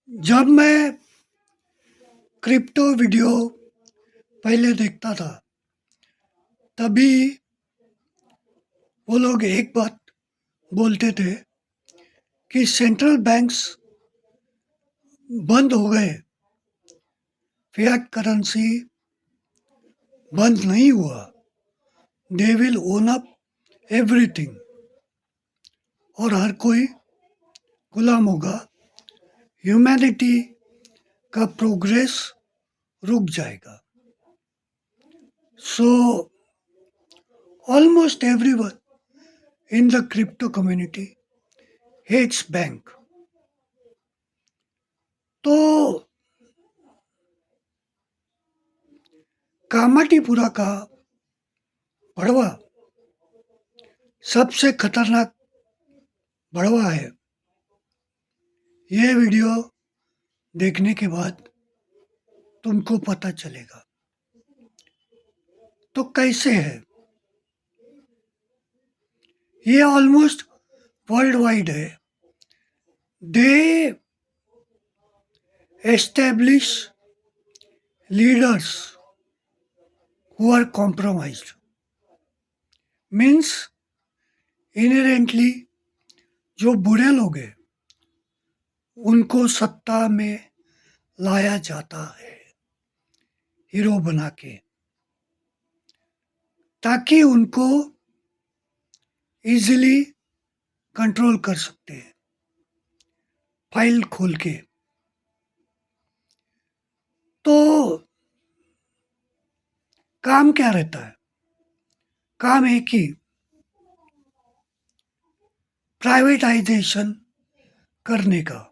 जब मैं crypto video पहले देखता था, तभी वो लोग एक बात बोलते थे कि सेंट्रल बैंक्स बंद हो गए, फिएट करेंसी बंद नहीं हुआ, they will own up everything और हर कोई गुलाम होगा, ह्यूमैनिटी का प्रोग्रेस रुक जाएगा। So almost everyone in the crypto community hates bank. तो कामाटीपुरा का भड़वा सबसे खतरनाक भड़वा है। ये वीडियो देखने के बाद तुमको पता चलेगा। तो कैसे है ये? ऑलमोस्ट वर्ल्ड वाइड है। They establish leaders who are compromised, means inherently जो बुरे लोग हैं उनको सत्ता में लाया जाता है हीरो बना के, ताकि उनको इजीली कंट्रोल कर सकते हैं फाइल खोल के। तो काम क्या रहता है? काम एक ही, प्राइवेटाइजेशन करने का,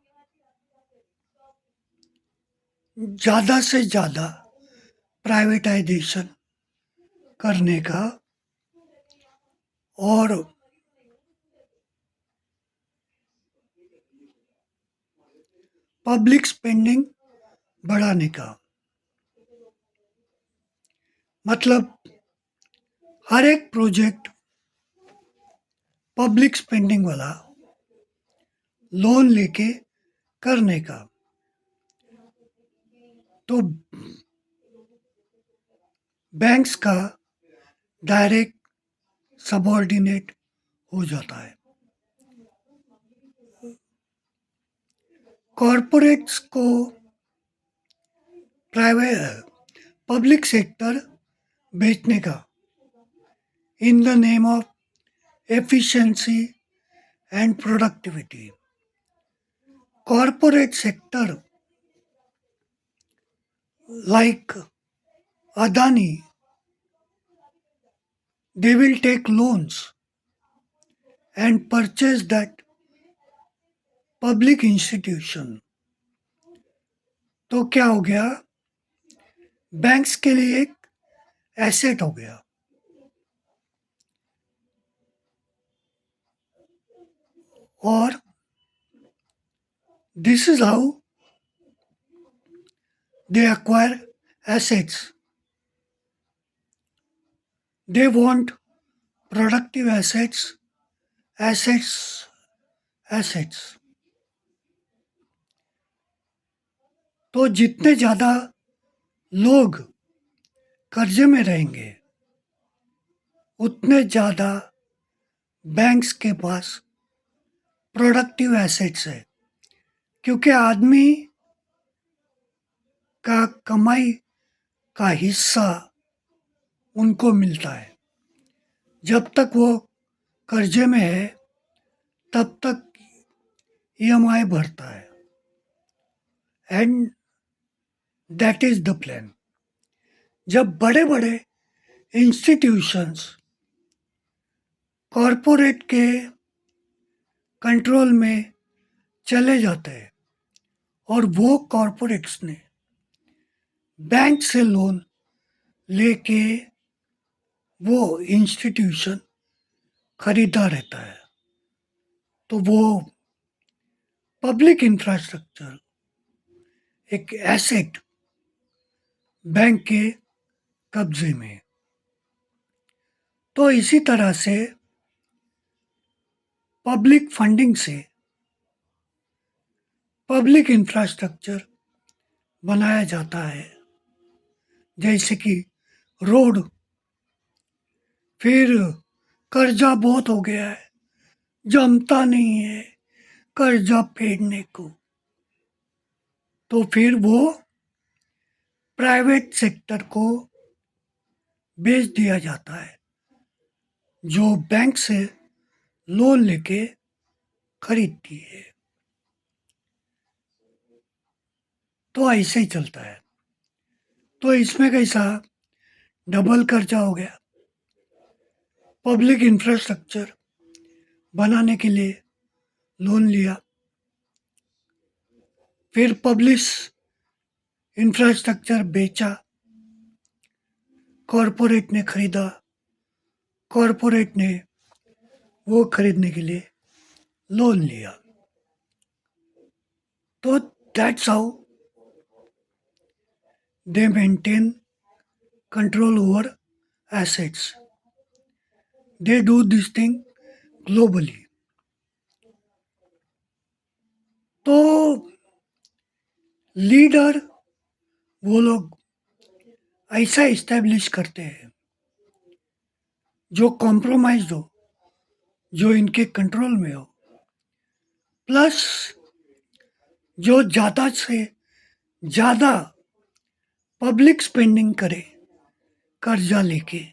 ज़्यादा से ज़्यादा प्राइवेटाइजेशन करने का और पब्लिक स्पेंडिंग बढ़ाने का। मतलब हर एक प्रोजेक्ट पब्लिक स्पेंडिंग वाला लोन लेके करने का। तो बैंक्स का डायरेक्ट सबऑर्डिनेट हो जाता है। कॉरपोरेट्स को प्राइवेट पब्लिक सेक्टर बेचने का in the name of efficiency and productivity. Corporate sector like Adani, they will take loans and purchase that public institution। तो क्या हो गया? बैंक्स के लिए एक एसेट हो गया। और this is how they acquire assets। They want productive assets, assets, assets। तो जितने ज़्यादा लोग कर्जे में रहेंगे उतने ज़्यादा बैंक्स के पास प्रोडक्टिव एसेट्स है, क्योंकि आदमी का कमाई का हिस्सा उनको मिलता है। जब तक वो कर्जे में है तब तक ईएमआई भरता है, and that is the plan. जब बड़े बड़े इंस्टीट्यूशंस कॉरपोरेट के कंट्रोल में चले जाते हैं और वो कॉरपोरेट्स ने बैंक से लोन लेके वो इंस्टीट्यूशन खरीदा रहता है, तो वो पब्लिक इंफ्रास्ट्रक्चर एक एसेट बैंक के कब्जे में। तो इसी तरह से पब्लिक फंडिंग से पब्लिक इंफ्रास्ट्रक्चर बनाया जाता है, जैसे कि रोड। फिर कर्जा बहुत हो गया है, जमता नहीं है कर्जा फेडने को, तो फिर वो प्राइवेट सेक्टर को बेच दिया जाता है, जो बैंक से लोन लेके खरीदती है। तो ऐसे ही चलता है। तो इसमें कैसा डबल खर्चा हो गया। पब्लिक इंफ्रास्ट्रक्चर बनाने के लिए लोन लिया, फिर पब्लिश इंफ्रास्ट्रक्चर बेचा, कॉरपोरेट ने खरीदा, कॉरपोरेट ने वो खरीदने के लिए लोन लिया। तो that's how they maintain control over assets. They do this thing globally. तो लीडर वो लोग ऐसा इस्टेब्लिश करते हैं जो कॉम्प्रोमाइज हो, जो इनके कंट्रोल में हो, प्लस जो ज़्यादा से ज़्यादा पब्लिक स्पेंडिंग करे कर्जा लेके,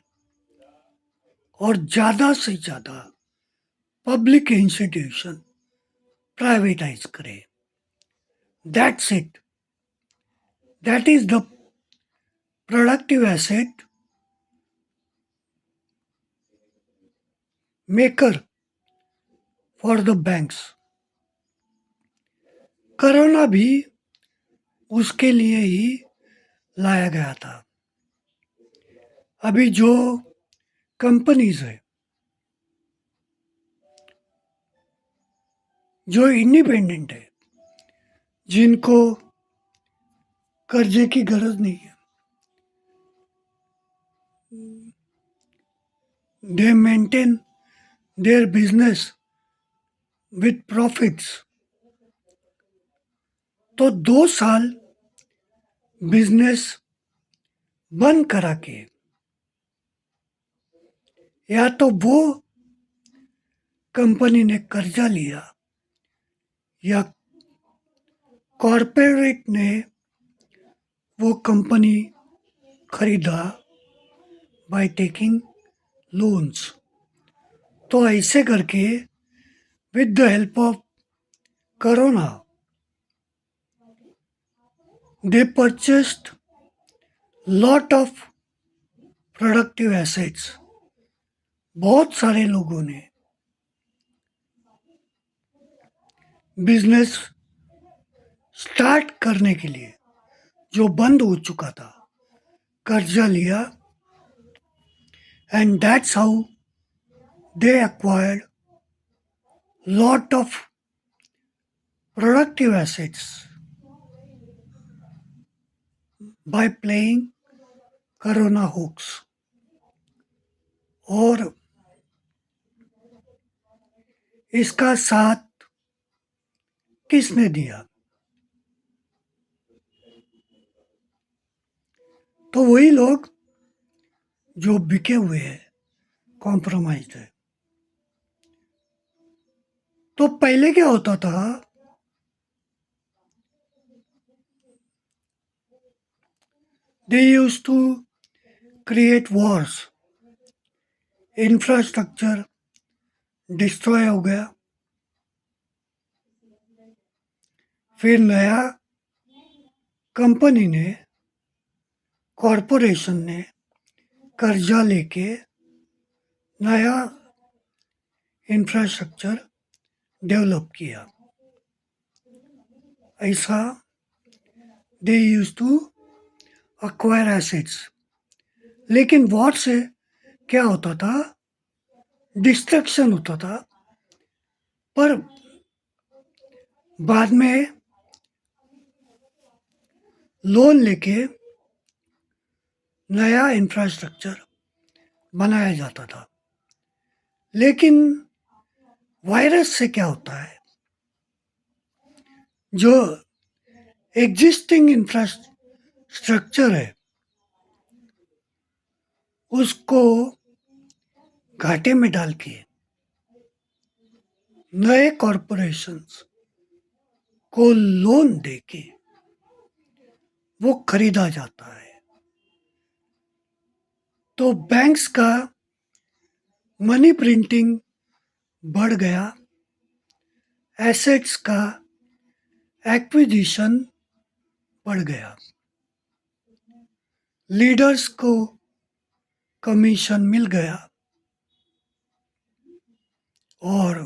और ज़्यादा से ज़्यादा पब्लिक इंस्टीट्यूशन प्राइवेटाइज करे। That's it. That is the productive asset maker for the banks. Corona भी उसके लिए ही लाया गया था। अभी जो कंपनीज है, जो इंडिपेंडेंट है, जिनको कर्जे की गरज नहीं है, दे maintain their business with profits. तो 2 साल बिजनेस बंद करा के, या तो वो कंपनी ने कर्जा लिया या कॉरपोरेट ने वो कंपनी खरीदा बाय टेकिंग लोन्स। तो ऐसे करके with the help of corona they purchased lot of productive assets. बहुत सारे लोगों ने बिजनेस स्टार्ट करने के लिए, जो बंद हो चुका था, कर्जा लिया, and that's how they acquired lot of productive assets by playing corona hoax. और इसका साथ किसने दिया? तो वही लोग जो बिके हुए हैं, कॉम्प्रोमाइज्ड है। तो पहले क्या होता था, they used to create wars, infrastructure destroy हो गया, फिर नया कंपनी ने, कॉरपोरेशन ने कर्जा लेके नया इंफ्रास्ट्रक्चर डेवलप किया। ऐसा दे यूज टू अक्वायर एसेट्स। लेकिन वॉर से क्या होता था, डिस्ट्रक्शन होता था, पर बाद में लोन लेके नया इंफ्रास्ट्रक्चर बनाया जाता था। लेकिन वायरस से क्या होता है, जो एग्जिस्टिंग इंफ्रास्ट्रक्चर है उसको घाटे में डाल के नए कॉरपोरेशंस को लोन देके वो खरीदा जाता है। तो बैंक्स का मनी प्रिंटिंग बढ़ गया, एसेट्स का एक्विजिशन बढ़ गया, लीडर्स को कमीशन मिल गया और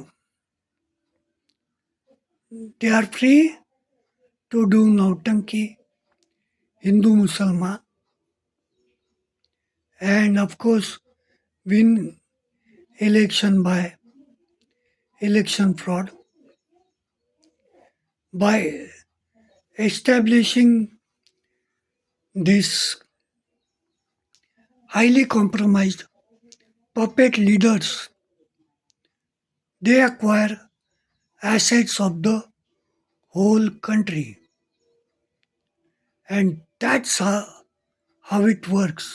they are free to do नौटंकी, हिंदू मुसलमान, and of course win election by election fraud by establishing these highly compromised puppet leaders. They acquire assets of the whole country, and that's how it works.